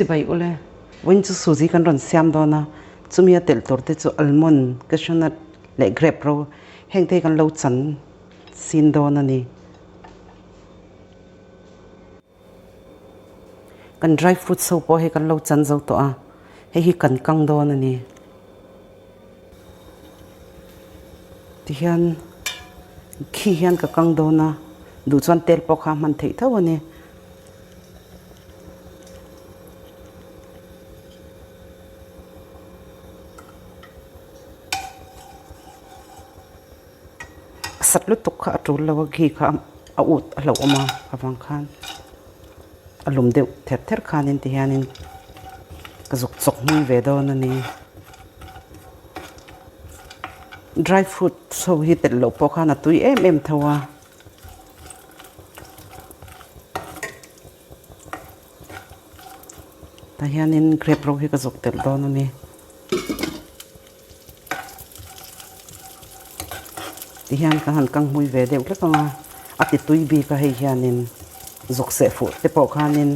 chỉ bay ule when chu Sooji kan ron Siamdan na chumia tel tor te chu Almond Cashewnut le grape ro heng te kan lo chan sin don ani kan dry fruit so po he kan lo chan zo to a he hi kan kang don ani ti hian khi hian ka kang don na du chuan tel po kha man thei tho ani sat lu tuk kha atul lawa Ghee kha a ut a lo oma awang khan alum deuh ther ther khanin ti hianin ka zuk chok hmui ve don ani dry fruit so hi tel lo po khan a tui em thawa ta hianin grape ro hi ka zuk tel don ani ti hian ka han kang hmui ve deuh tlekanga ati tui bi ka hei hianin zuk se fu te po khanin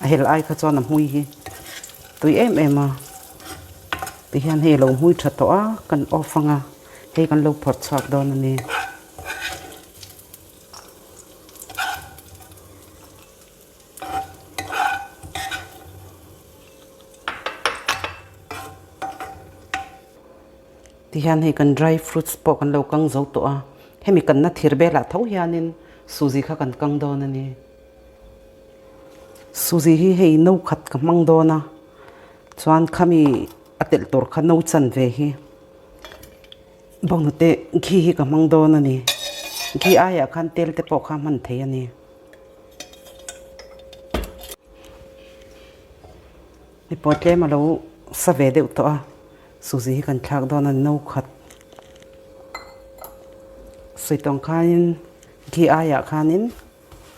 a hel ai kha chon a hmui hi tui em a ti hian hei lo hmui tha to a kan ofanga hei kan lo phot chak don ani ti hian hei kan dry fruits po kan lo kang zo to a hemi kan na thir bela tho hianin Sooji kha kan kang don ani Sooji hi hei no khat ka mang dona chuan khami atel tor kha no chan ve hi bonute Ghee hi ka mang don ani Ghee aya khan tel te po kha man thei ani ni potle ma lo sa ve deuh to a Sooji hi kan thak don an no khat soitong khanin Ghee aya khanin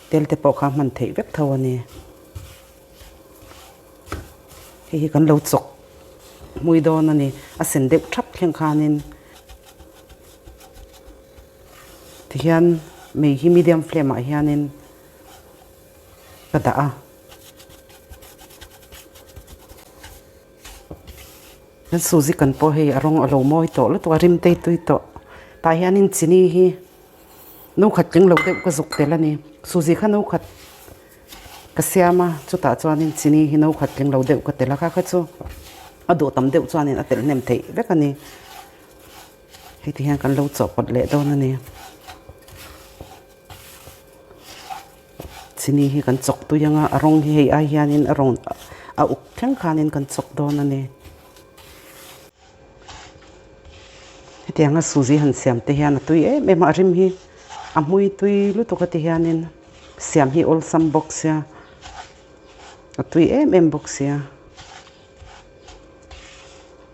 tel te po kha man thei vek tho ani hi kan lo chok mui don ani a sen deuh thap thleng khanin ti hian mei hi medium flame a hianin ka da a nan Sooji kan po hei arong alo moi to lo to rim te tui to ta hianin chini hi no khat king lo deuh ka zuk tel ani Sooji kha no khat ka siama chu ta chuanin chini hi no khat king lo deuh ka tela kha chu adu tam deuh chuanin a tel nem thei vek ani hei ti hian kan lo chopot le don ani chini hi kan chok tu yanga arong hi hei a hianin arong a uk thleng khanin kan chok don ani tianga Sooji han siam te hian tui em a rim hi a hmui tui lu to ka ti hianin siam hi ol sam box ya a tui em box ya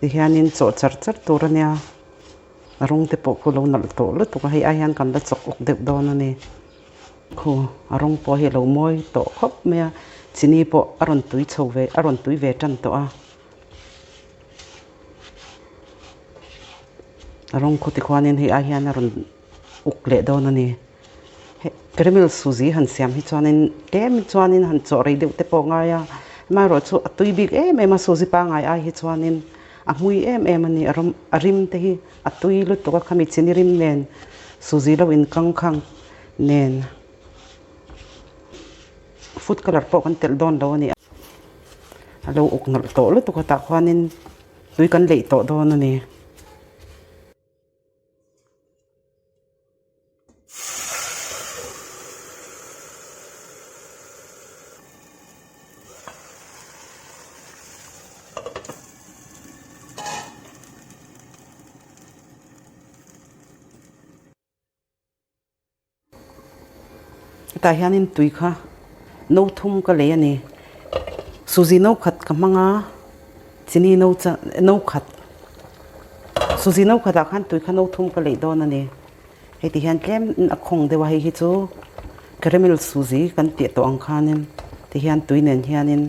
ti hianin cho char char tur ania arong te po ko lo nal to lu to ka hei a hian kan la chok ok deuh don ani khu arong po hi lo moi to khop me chini po aron tui chho ve aron tui ve tan to a arong khuti khwanin hei a hian aron uk le don ani caramel Sooji han siam hi chuanin tem chuanin han chaw rei deuh te po nga ya ma ro chu atui big em a Sooji pa ngai ai hi chuanin a hmui em ani arim te hi atui lu to ka khami chini rim nen Sooji lo in kang khang nen food color po kan tel don lo ani alo uk nal to lu to ka ta khwanin tui kan lei to don ani ta hianin tui kha no thum ka le ani Sooji no khat ka manga chini no khat Sooji no khat khan tui kha no thum ka le don ani hei ti hian tlem a khong dewa hi chu caramel Sooji kan ti to ang khanin ti hian tui nen hianin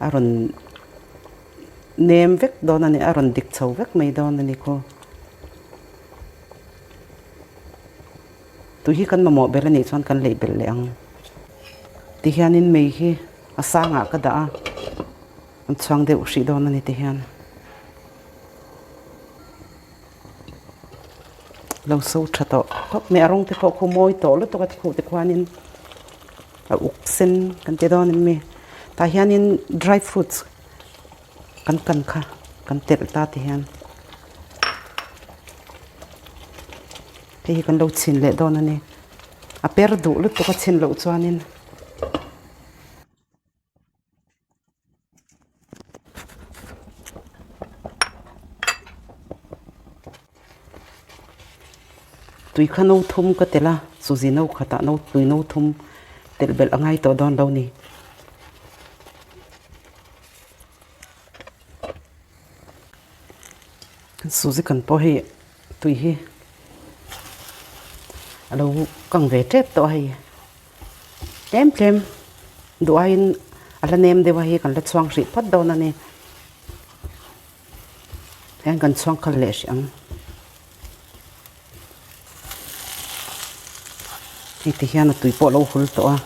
aron nem vek don ani aron dik chho vek mai don ani ko tu hi kan mamo bela ni chuan kan lei bel le ang ti hianin mei hi asa nga ka da kan chuang deuh hri dawn ani ti hian lo so tha to khop me arong te kho khomoi to lo to ka khu te khwanin a uk sen kan te dawn mi ta hianin dry fruits kan kha kan tel ta ti hian hi kan lo chin le dawn ani a per du lu to ka chin lo chuanin tui kha no thum ka tela Sooji no khata no tui no thum tel bel angai to dawn lo ni kan Sooji kan po hi tui hi alo kang ve tep to hi tem duain ala nem de wa hi kan la chuang hri phat dawn ani hian kan chuang khal le siang ti hian tui po lo hul to a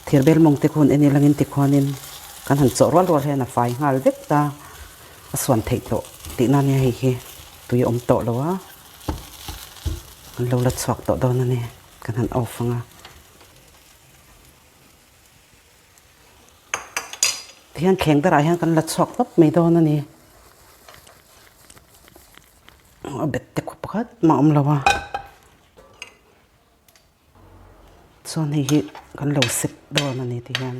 thirbel mong te khun eni langin ti khwanin kan han chaw rwal he na fai ngal vek ta aswan thei to ti na ne hi tui om to lo a kan lo la chhuak to dawn ani kan han off anga hian kheng dara hian kan la chhuak pap mai dawn ani a bet te khop khat ma om lawa chuan hi kan lo sip dawn ani ti hian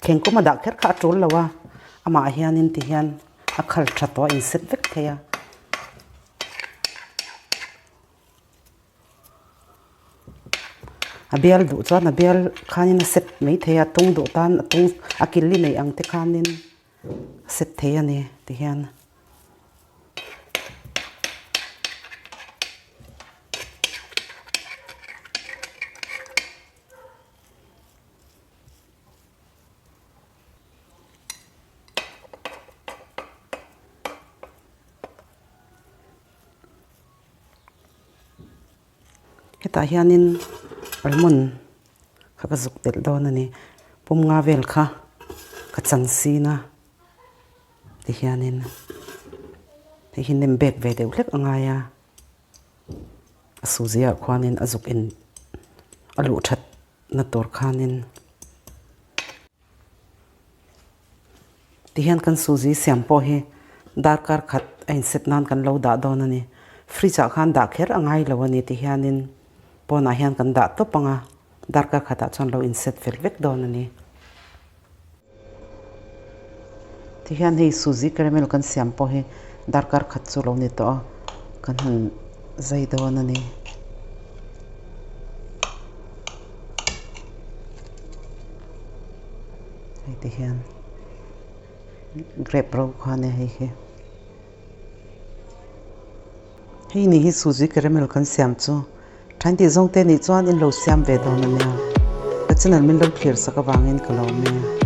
kheng ko ma da kher kha tul lawa ama hianin ti hian a khal tha to in sip vek theya a bial du chuan a bial khanin a sip mai theya tung du tan tung akilli nei ang te khanin sip theya ni ti hian heta hianin almond kha zuk tel dawn ani pum nga vel kha ka changsi na ti hianin ti hin bek ve deuh hlek anga ya a Sooji a khwanin azuk in alu that na tor khanin ti hian kan Sooji siam po hi darkar khat ein set nan kan lo da dawn ani fridge a khan da kher angai lo ani ti hianin pona hian kan da to panga darkar khata chon lo in set fel vek dawn ani ti hian hei Sooji caramel kan siam po hi darkar khat chu lo ni to kan han zai dawn ani hei ti hian grape ro khane hei hei ni hi Sooji caramel kan siam chu thain ti zong te ni chuan in lo siam ve dawn ani a ka chinal min lo thlir saka wangin ka lo me